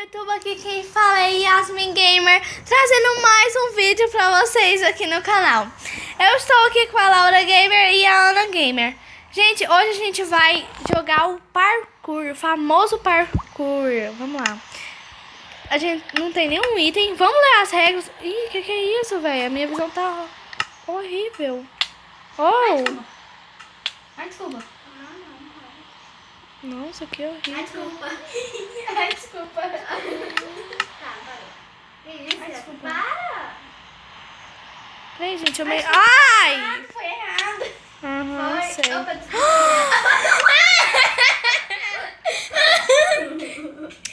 YouTube, aqui quem fala é Yasmin Gamer, trazendo mais um vídeo pra vocês aqui no canal. Eu estou aqui com a Laura Gamer e a Ana Gamer. Gente, hoje a gente vai jogar o parkour, o famoso parkour. Vamos lá. A gente não tem nenhum item, vamos ler as regras. Ih, que é isso, velho? A minha visão tá horrível. Oh! Ai, desculpa. Nossa, que horrível. Ai, desculpa. Ai, desculpa. Tá, parou. Que isso? Ai, desculpa. Para! Peraí, gente, eu meio... Ai! Ah, foi errado. Aham, Foi. sei. Opa, desculpa.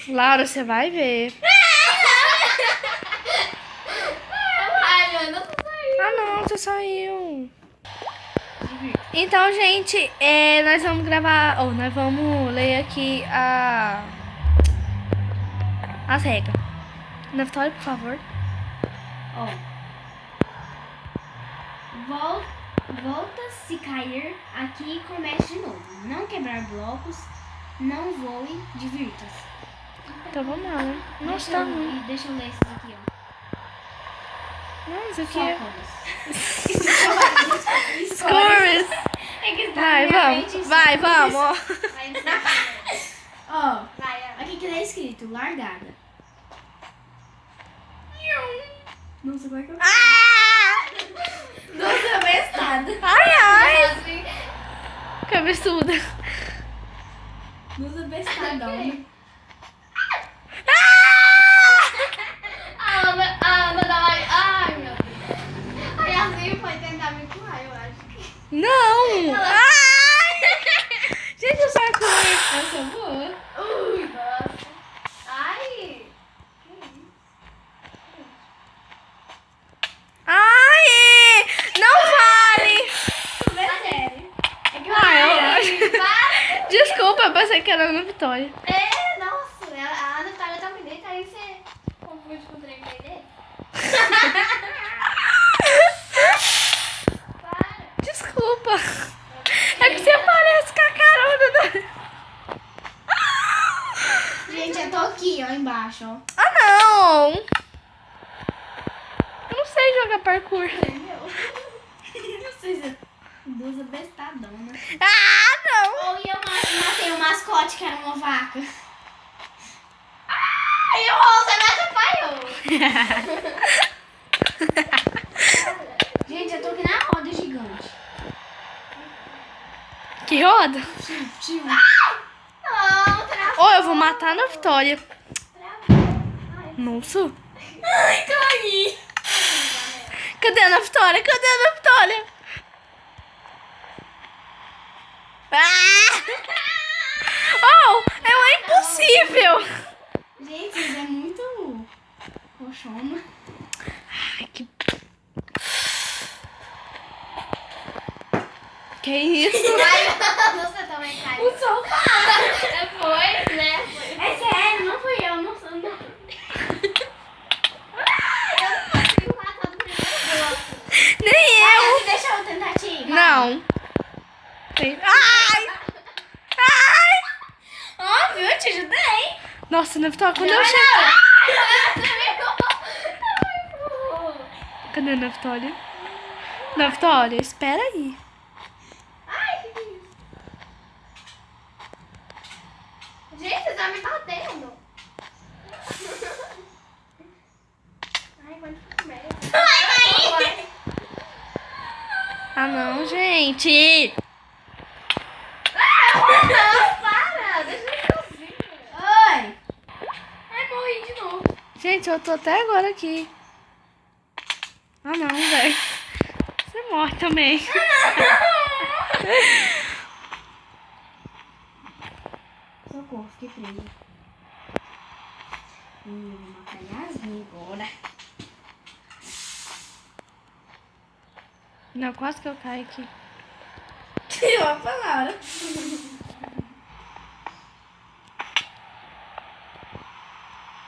Laura, você vai ver. Ai, eu não tô saindo. Ah, não, você saiu. Então, gente, nós vamos gravar... Ou nós vamos ler aqui as regras. Na Vitória, por favor. Ó. Volta se cair aqui e comece de novo. Não quebrar blocos, não voe, divirta-se. Então vamos lá, né? Nossa, tá ruim. Deixa eu ler esses aqui, ó. Não, isso aqui é... Scores. Scores. É que tá Vai, na minha vamos. frente, Vai, scores. vamos. Ó, aqui que tá escrito, largada. Nossa, como é que eu... Nossa, bestada. Ai, ai. Cabeçuda. Nossa, bestadona. A Ana dá mais... Ai, meu Deus. A Yasmin foi tentar me empurrar, eu acho que... Não. Ai. Gente, eu sou cor. Nossa, boa. Ui, nossa. Ai. Ai. Não vale. Sério. É que eu Ai, Desculpa, eu pensei que era Ana Vitória. É, nossa, a Ana Vitória tá me deita, aí você confunde com o trem dele. Para. Desculpa. É que você parece com a carona da... Gente, eu tô aqui, ó, embaixo, ó. Ah, não. Eu não sei jogar parkour. Não sei se duas bestadona. Ah, não. Ou eu matei o mascote, que era uma vaca. Ai, você me atrapalhou. Gente, eu tô aqui na roda gigante. Que roda? Tio. Não, travou. Ou eu vou matar na Vitória. Travou. Ai, Nossa. ai, caí. Cadê a Ana Vitória? Cadê a Ana Vitória? Ah! Oh, é impossível. Gente, isso é muito roxona. Ai, que isso? Ai, você também caiu. O sofá. Foi, né? É sério, não fui eu, não sou, não. Eu não consigo passar do primeiro bloco. Nem eu. Deixa eu tentar te ir. Não. Ai! Ai! Ó, viu? Eu te ajudei. Nossa, Ana Vitória, quando eu Não, chegar... não. Você me errou. Cadê a Ana Vitória? Ana Vitória, espera aí. Ai, que isso? Gente, você tá me batendo. Ai, quando fica merda. Ai, caí. Ah, não, gente. Não, para. Deixa eu sozinha. Ai. Ai, morri de novo. Gente, eu tô até agora aqui. Ah, não, velho. Você morre também. Socorro, fiquei presa. Vou matar Yasmin agora. Não, quase que eu caio aqui. Tirou a palavra.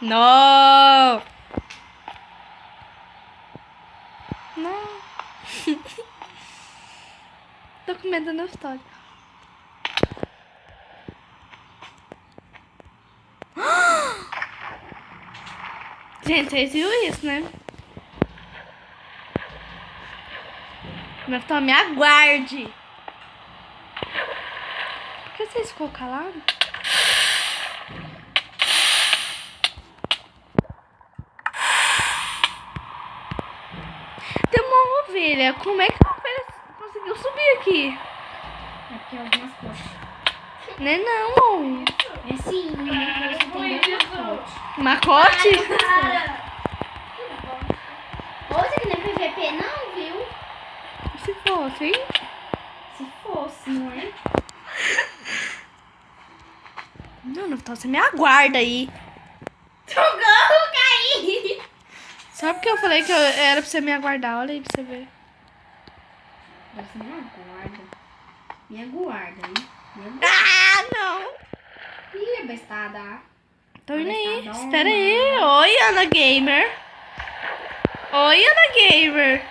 Não! Não. Tô com medo da história. Gente, vocês viram isso, né? Mas me aguarde. Por que vocês ficou calados? Tem uma ovelha. Como é que a ovelha conseguiu subir aqui? É porque é os mascotes. Não é não. É sim, né? Você tem mascote. Macote? Outra que não é PVP não, viu? Se fosse, hein? Se fosse, não é? Não, então você me aguarda aí. Jogando, caí! Só porque eu falei que era pra você me aguardar. Olha aí pra você ver. Você me aguarda. Me aguarda, hein? Me aguarda. Ah, não. Ih, bestada. Tô indo aí. Bestadona. Espera aí. Oi, Ana Gamer. Oi, Ana Gamer.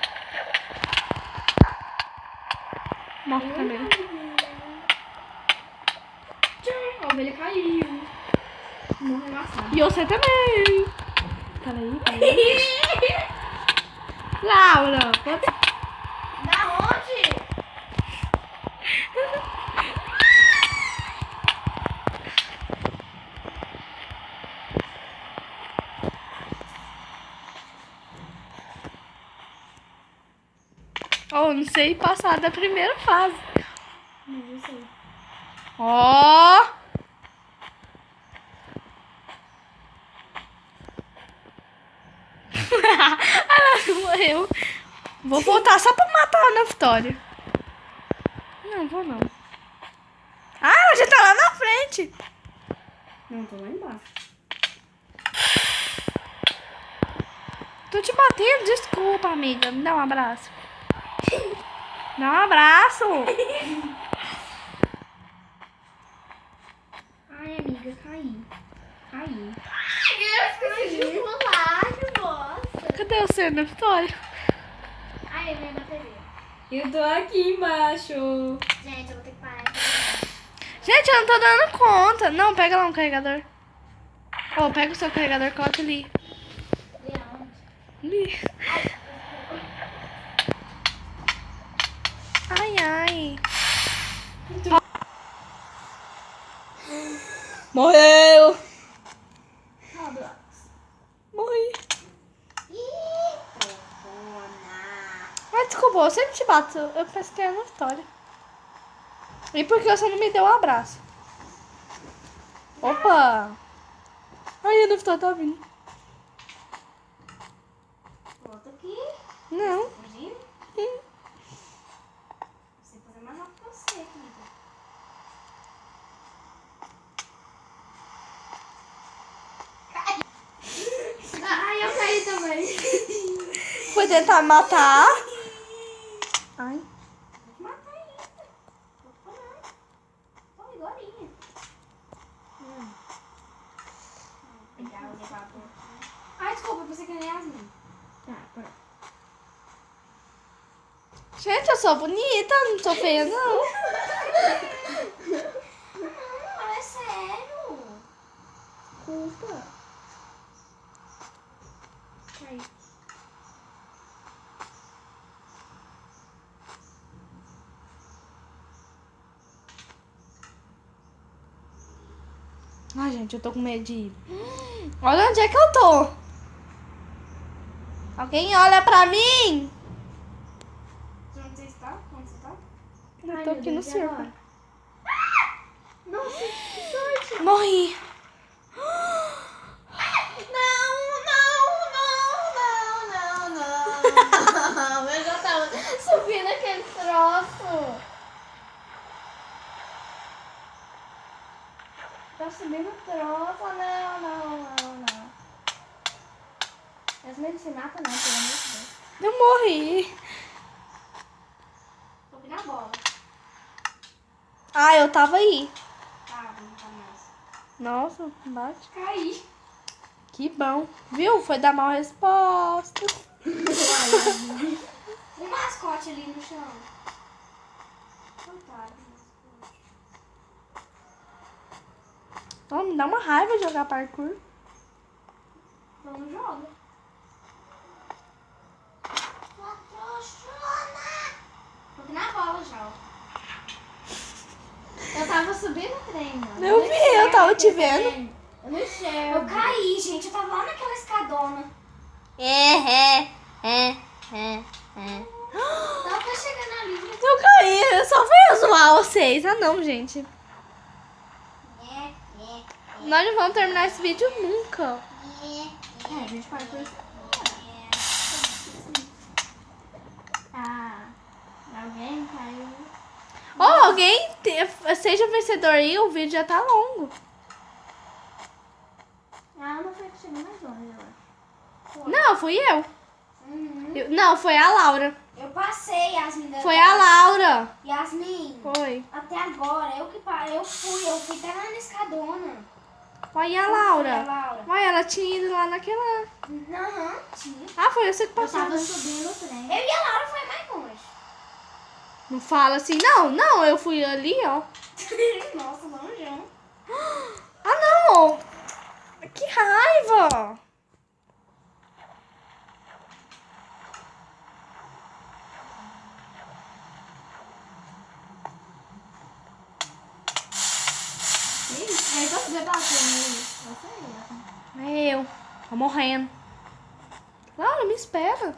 Morre também. A ovelha caiu. Morreu amassado. E você também. Peraí. Laura, pode... Da onde? Oh, não sei passar da primeira fase. Mas eu sei. Ó. Ela morreu. Vou voltar só pra matar a Ana Vitória. Não, vou não. Ah, ela já tá lá na frente. Não, tô lá embaixo. Tô te batendo, desculpa, amiga. Me dá um abraço. Dá um abraço. Ai, amiga, caí. Caí. Eu esqueci de pular, que bosta. Cadê você, Ana Vitória? Ai, minha bateria. Eu tô aqui embaixo. Gente, eu vou ter que parar de jogar. Gente, eu não tô dando conta. Não, pega lá um carregador. Ó, pega o seu carregador e coloca ali. E aonde? Ali. Ai, ai. Morreu. Ó, blocos. Morri. Ih, porra. Ai, desculpa, eu sempre te bato. Eu penso que é Ana Vitória. E por que você não me deu um abraço? Opa! Ai, a Ana Vitória tá vindo. Volta aqui. Não. Fugiu? Você fazer mais rápido que você, querida. Ai, eu caí também. Foi tentar matar. Ai. Vou te matar ainda. Vou parar. Tô igualinha. Vou pegar o elevador. Ai, desculpa, eu pensei que era Yasmin. Tá, pera. Gente, eu sou bonita, não sou feia, não. Não, é sério. Desculpa. Caí. Ai, gente, eu tô com medo de ir. Olha onde é que eu tô. Alguém olha pra mim? Onde você está? Onde você está? Eu Ai, tô meu aqui no Deus, e circo. agora? Nossa, que sorte. Morri. Não. Eu já tava subindo aquele troço. Tá subindo o troço. Não. Yasmin, se mata não, pelo amor de Deus. Eu morri. Subi na bola. Ah, eu tava aí. Tá, não tá mais. Nossa, bate. Caí. Que bom. Viu? Foi dar mal resposta. Um mascote ali no chão. Coitado do mascote. Oh, me dá uma raiva jogar parkour. Então não joga. Sua trouxona. Tô aqui na bola já, ó. Eu tava subindo o trem, mano. Eu vi, eu tava te vendo. Eu não enxergo. Eu caí, gente. Eu tava lá naquela escadona. Não, tá chegando ali. Eu caí, eu só fui zoar vocês. Ah não, gente. Nós não vamos terminar esse vídeo nunca. É, a gente pode por isso. Ah, alguém caiu. Ó, seja vencedor aí, o vídeo já tá longo. A Ana foi que chegou mais longe, eu acho. Não, fui eu. Uhum. Não, foi a Laura. Eu passei, Yasmin. Foi a Laura. Yasmin, Foi. até agora, eu fui até lá na escadona. Foi a Foi a Laura. Laura. Uai, ela tinha ido lá naquela... Aham, tinha. Ah, foi você que Eu passou. tava subindo o trem. Eu e a Laura foi mais longe. Não fala assim, não, eu fui ali, ó. Nossa, longeão. Ah, não! Que raiva! Aí você debateu nele. Você aí, Eu, tô morrendo. Laura, me espera.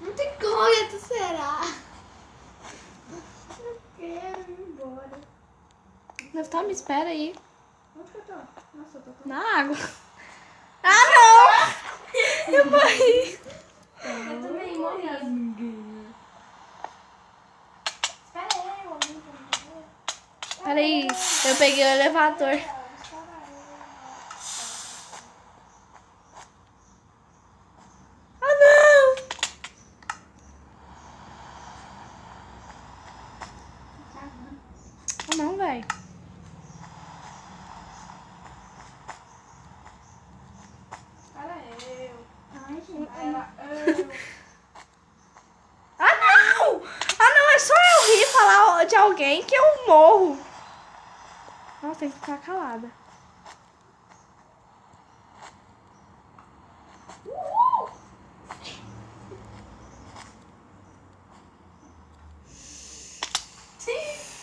Não tem como, tu será? Eu quero ir embora. Tá, me espera aí. Onde que eu tô? Nossa, eu tô Na água. Ah, não! Eu morri. Eu também morri. Espera aí, alguém pra me ver. Peraí, eu peguei o elevador. Ah, não! Ah, não, velho. Ai, gente. Era eu. Ah, não! Ah, não, é só eu rir e falar de alguém que eu morro. Nossa, tem que ficar calada.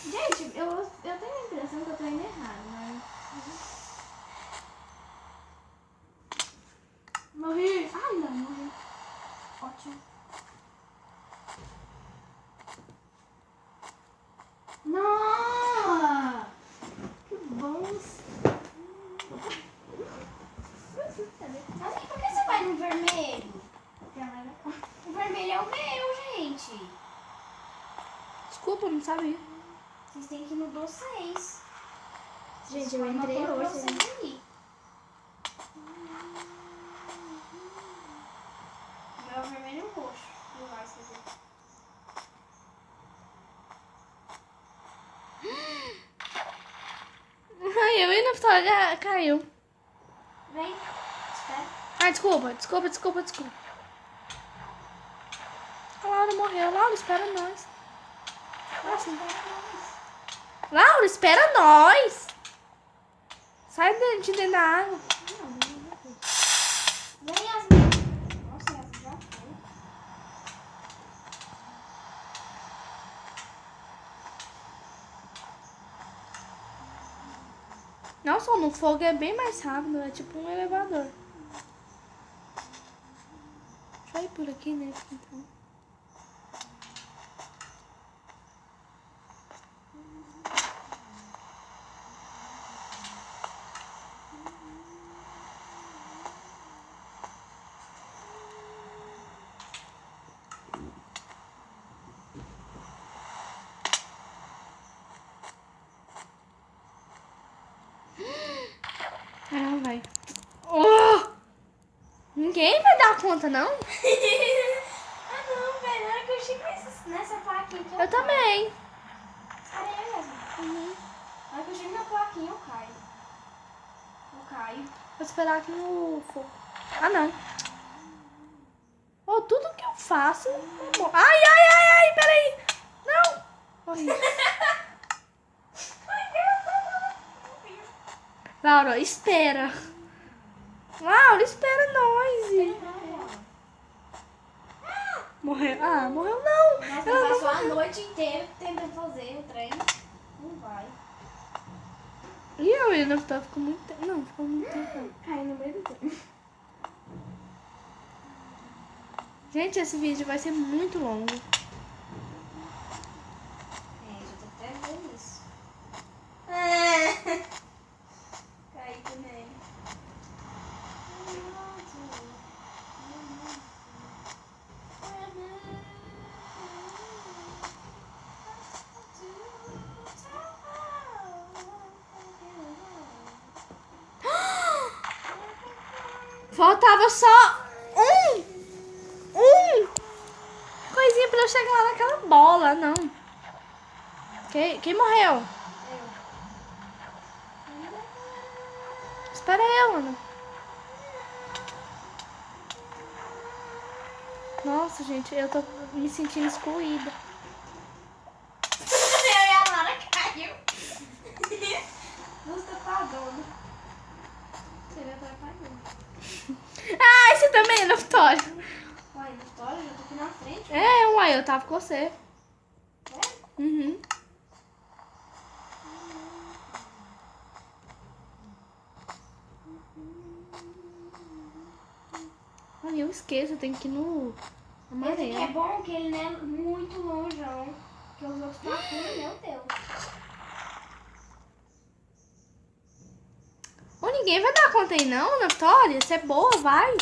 Gente, eu tenho a impressão que eu tô indo errado, mas... Morri! Ai, não, morri. Ótimo. Nossa! Que bons! Mas por que você vai no vermelho? O vermelho é o meu, gente. Desculpa, eu não sabia. Vocês têm que ir no do 6. Gente, eu entrei hoje. Aí. O meu é vermelho e o roxo. Não vai ser. Ai, eu e na história caiu. Vem, espera. Ai, desculpa. A Laura morreu. Laura, espera nós. Nossa. Laura, espera nós. Sai de dentro da água. Vem, Yasmin. Nossa, Yasmin já foi. Nossa, no fogo é bem mais rápido. É tipo um elevador. Deixa eu ir por aqui, né? Então. Ah, vai. Oh! Ninguém vai dar conta, não? Ah, não, velho. Na hora que eu chego nessa plaquinha que eu Eu também. Espera aí, Yasmin. Na hora que eu chego na plaquinha, eu caio. Vou esperar aqui no fogo. Ah, não. Oh, tudo que eu faço... eu morro. Ai, peraí. Não. Morri. Laura, espera. Laura, espera nós. Não, Morreu. Ah, morreu não. Nossa, Ela não passou a morreu. noite inteira tentando fazer o trem. Não vai. E eu e o Naftali ficou muito tempo. Não, ficou muito tempo. não. cai no meio do trem. Gente, esse vídeo vai ser muito longo. Já tô até vendo isso. Cai também. Faltava só um coisinha pra eu chegar lá naquela bola, não. Quem morreu? Espera eu, Ana. Nossa, gente, eu tô me sentindo excluída. Eu e a Lara caiu. Nossa, tá dona. Você me atrapalhou. Ah, esse também é Naftali. Uai, Vitória, já tô aqui na frente. É, uai, eu tava com você. É? Uhum. Ai, eu esqueço, eu tenho que ir no Esse aqui é amarelo. bom que ele não é muito longeão. Que os outros parkour, meu Deus. Ô, ninguém vai dar conta aí não, Naftali? Você é boa, vai.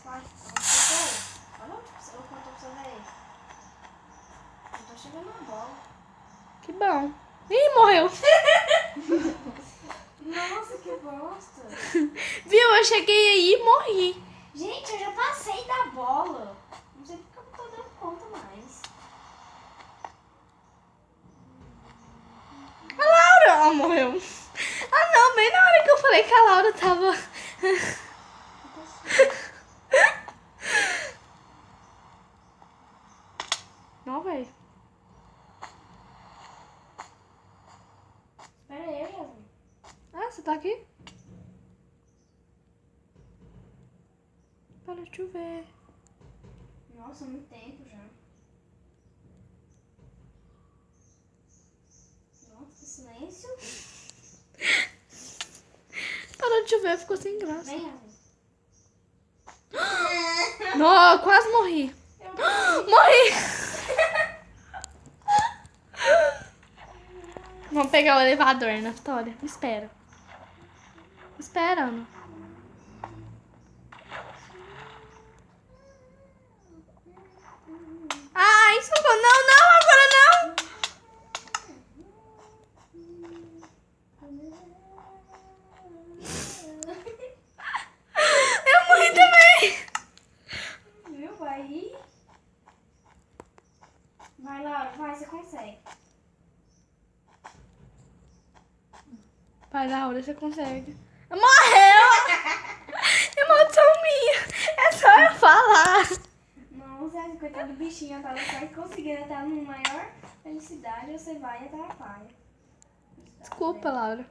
Vai, olha o quanto opção é esse. Eu tô chegando na bola. Que bom. Ih, morreu. Nossa, que bosta. Viu? Eu cheguei aí e morri. Gente, eu já passei da bola. Não sei porque eu não tô dando conta mais. A Laura! Ah, morreu. Ah, não, bem na hora que eu falei que a Laura tava... Não, velho. Espera aí, Yasmin. Ah, você tá aqui? Para de chover. Nossa, muito tempo já. Nossa, que silêncio. Parou de chover, ficou sem graça. Vem, Yasmin. Não, eu quase morri. Morri! Vamos pegar o elevador, né, Vitória? Espera. Espera, Ana. Ai, socorro. Não, não, agora não. Eu morri também. Viu? Vai. Vai, Laura. Vai, você consegue. Vai, Laura, você consegue. Morreu! Emoção minha. É só eu falar. Nossa, coitado do bichinho. Ela tava quase conseguindo estar no maior felicidade. Você vai e atrapalha. Desculpa, Laura.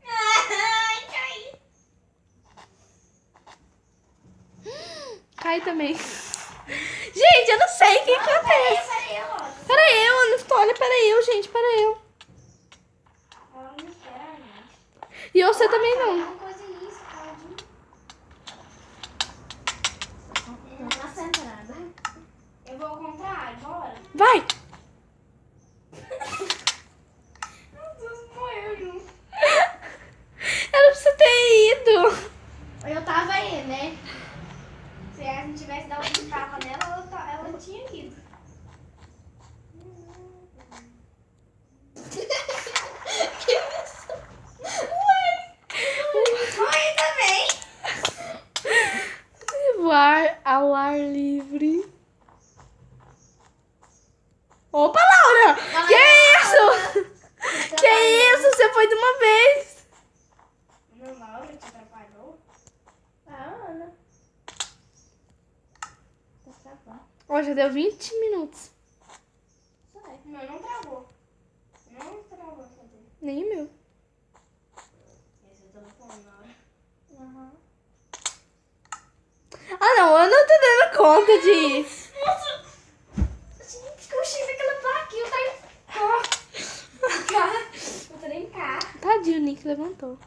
Ai, caí. Cai também. Gente, eu não sei o que acontece. Peraí, Laura. Peraí, eu, Vitória, peraí, eu, gente, peraí, eu. Ela não espera a gente. E você também não. Uma coisa nisso, tadinho. Não acerta nada. Eu vou ao contrário, bora. Vai! Meu Deus, morreu junto. Era pra você ter ido. Eu tava aí, né? Se a gente tivesse dado um tapa nela, ela tinha ido. Que isso? Morri também. Voar ao ar livre. Opa, Laura! Que isso? Que isso? Você foi de uma vez. Não, Laura te atrapalhou. Ah, Ana. Tá travando. Ó, já deu 20 minutos. O meu não travou. Não travou, quer dizer. Nem o meu. Aham. Ah, não, eu não tô dando conta de... Nossa! Gente, que eu achei daquela plaquinha, tá em cá. Eu tô nem cá. Tadinho, o Nick levantou.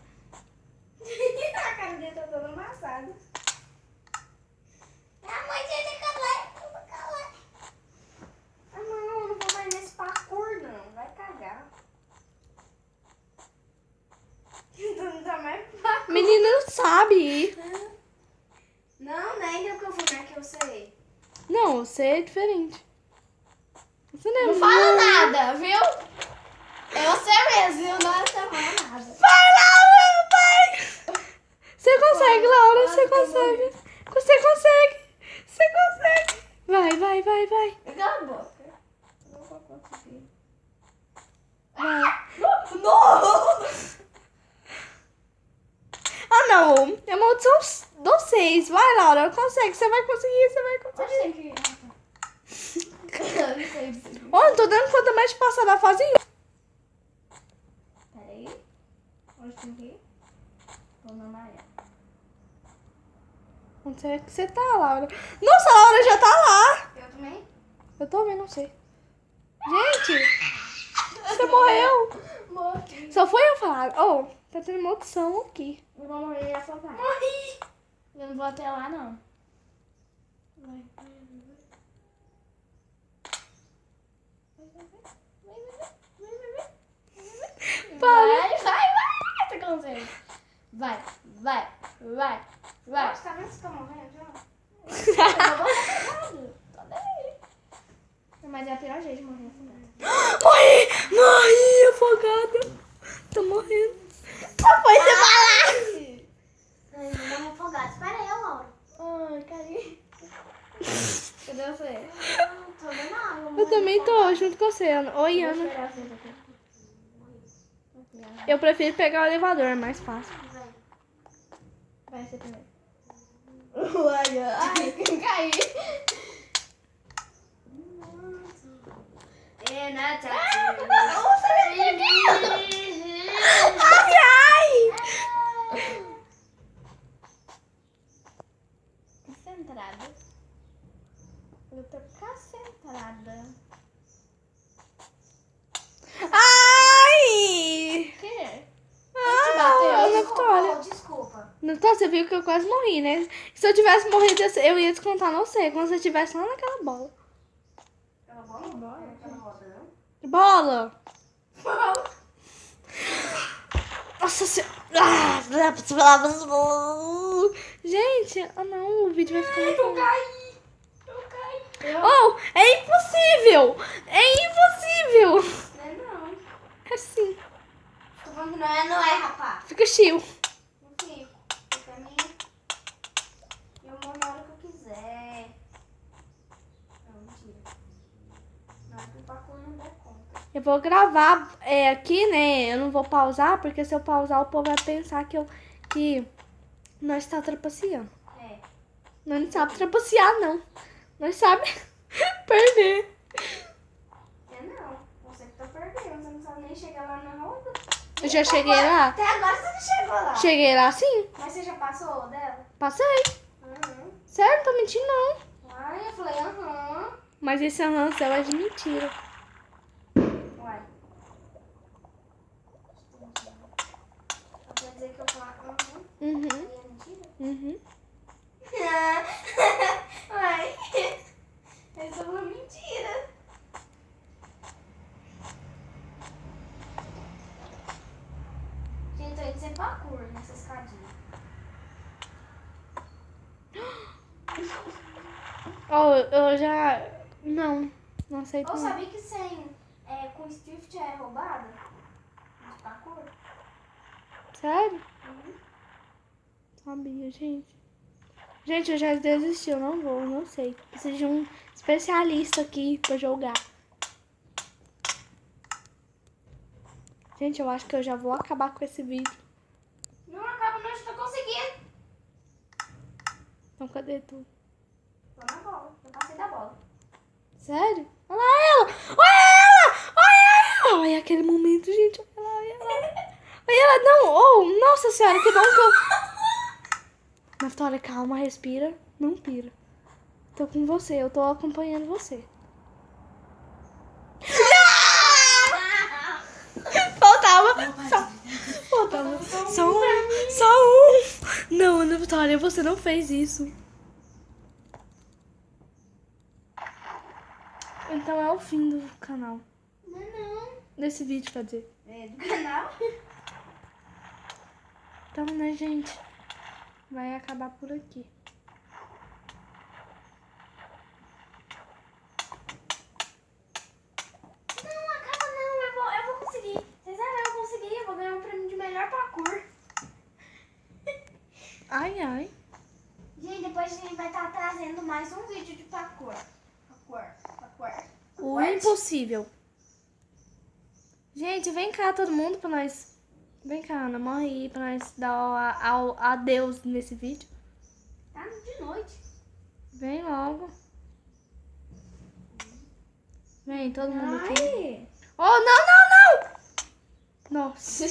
A cara dele tá toda amassada. A mãe dele calar. Ah, não, eu não vou mais nesse parkour, não. Vai cagar. Então não tá mais parkour. Menina não sabe ir. Não, né? Ainda que eu fui na que eu sei. Não, você é diferente. Você não é Não fala nada, viu? Eu sei mesmo, viu? Não tá falando nada. Vai, Laura, vai! Você consegue, Laura, você consegue. Você consegue. Você consegue. Vai. Cala a boca. Não vou conseguir. Vai. Não! Ah, não. É maldição de vocês. Vai, Laura, consegue. Você vai conseguir, você vai conseguir. Onde tem que ir? Eu não sei disso. Ó, não tô dando conta mais de passar da fase 1. Peraí. Onde tem que ir? Vou na Maria. Onde é que você tá, Laura? Nossa, a Laura já tá lá. Eu também? Eu tô vendo, não sei. Gente, você morreu. Morri. Só foi eu falar. Oh, tá tendo uma opção aqui. Eu vou morrer e só vai. Morri. Eu não vou até lá, não. Vai. Vai. Você consegue. Vai. Nossa, tá vendo que você tá morrendo já? Eu vou morrer. Tô nem aí. Mas é a pior jeito de morrer afogado. Morri afogada. Tô morrendo. Só foi você falar. Ai, vou morrer afogado. Espera aí, Laura. Ai, carinho. Cadê você? Tô vendo água. Eu também tô junto com você, Ana. Oi, Ana. Esperar você daqui. Eu prefiro pegar o elevador, é mais fácil. Vai ser primeiro. Ai, caí. Concentrada. Eu tô concentrada. Ai! O quê? Ah, Ana Vitória. Desculpa. Não, você viu que eu quase morri, né? Se eu tivesse morrido, eu ia descontar não sei, quando você estivesse lá naquela bola. Aquela bola? Aquela roda, não? Bola! Nossa senhora! Gente, ah não, o vídeo vai ficar muito Eu caí. Oh, é impossível! É impossível! Não é não. É sim. Tô falando que não é, rapaz. Fica chill. Não fico. Pra mim, eu morro na hora que eu quiser. Não, mentira. Na hora que o parkour não der conta. Eu vou gravar aqui, né? Eu não vou pausar, porque se eu pausar, o povo vai pensar que nós tá trapaceando. É. Nós não sabe trapacear, não. Nós sabe perder. É não. Você que tá perdendo. Você não sabe nem chegar lá na roda. Eu já cheguei lá? Até agora você não chegou lá. Cheguei lá sim. Mas você já passou dela? Passei. Uhum. Sério, não tô mentindo, não. Ai, eu falei, aham. Mas esse aham seu é de mentira. Uai. Quer dizer que eu falo aham? Uhum. Aí é mentira? Uhum. Uai. Eles estão falando mentira. Gente, tô indo sem parkour nessa escadinha. Oh, eu já... Não aceito Ou não. sabia que com Stift é roubada? De parkour? Sério? Uhum. Sabia, gente. Gente, eu já desisti, eu não vou, não sei. Preciso de um especialista aqui pra jogar. Gente, eu acho que eu já vou acabar com esse vídeo. Não acaba, não, eu tô conseguindo. Então, cadê tu? Tô na bola, eu passei da bola. Sério? Olha ela! Olha ela! Olha ela! Olha aquele momento, gente. Olha ela, olha ela. Olha ela, não! Oh, nossa senhora, que bom que eu... Naftali, calma, respira. Não pira. Tô com você, eu tô acompanhando você. Faltava só um. Só um. Não, Naftali, você não fez isso. Então é o fim do canal. Não. Desse vídeo, quer dizer. É do canal? Então, né, gente? Vai acabar por aqui. Não, acaba não. Eu vou conseguir. Vocês sabem, eu vou conseguir. Eu vou ganhar um prêmio de melhor parkour. Ai, ai. Gente, depois a gente vai estar trazendo mais um vídeo de parkour. Parkour. O impossível. Gente, vem cá todo mundo pra nós. Vem cá, Ana, morre aí pra nós dar o adeus nesse vídeo. Tá de noite. Vem logo. Vem, todo mundo aqui. Ai. Oh, não! Nossa.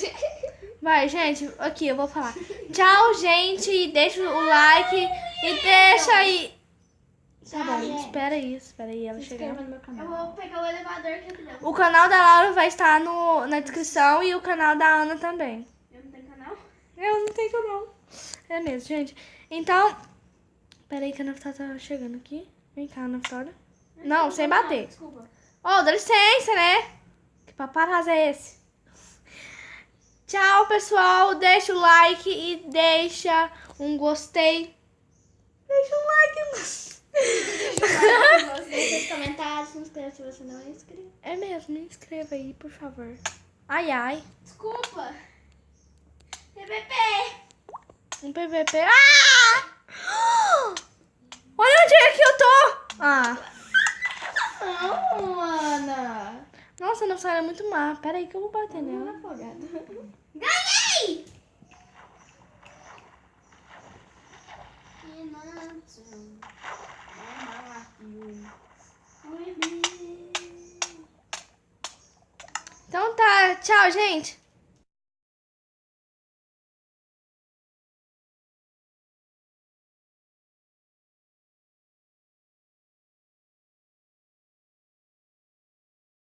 Vai, gente, aqui eu vou falar. Tchau, gente. Deixa o like e deixa aí. Tá bom, gente. espera aí, ela Se chegar. inscreva no meu canal. Eu vou pegar o elevador que eu tenho. O canal da Laura vai estar na descrição e o canal da Ana também. Eu não tenho canal? Eu não tenho canal. É mesmo, gente. Então, peraí que a Ana tá chegando aqui. Vem cá, Ana Vitória. Não, sem bater. Desculpa. Ô, dá licença, né? Que paparazzo é esse? Tchau, pessoal. Deixa o like e deixa um gostei. Deixa um like. Deixa os comentários, se inscreva se você não é inscrito. É mesmo, me inscreva aí, por favor. Ai, ai. Desculpa. PPP. Um PVP. Ah! Olha onde é que eu tô. Ah. Não, Ana. Nossa, nossa, ela é muito má. Pera aí que eu vou bater nela. Afogada. Ganhei! Então tá, tchau, gente.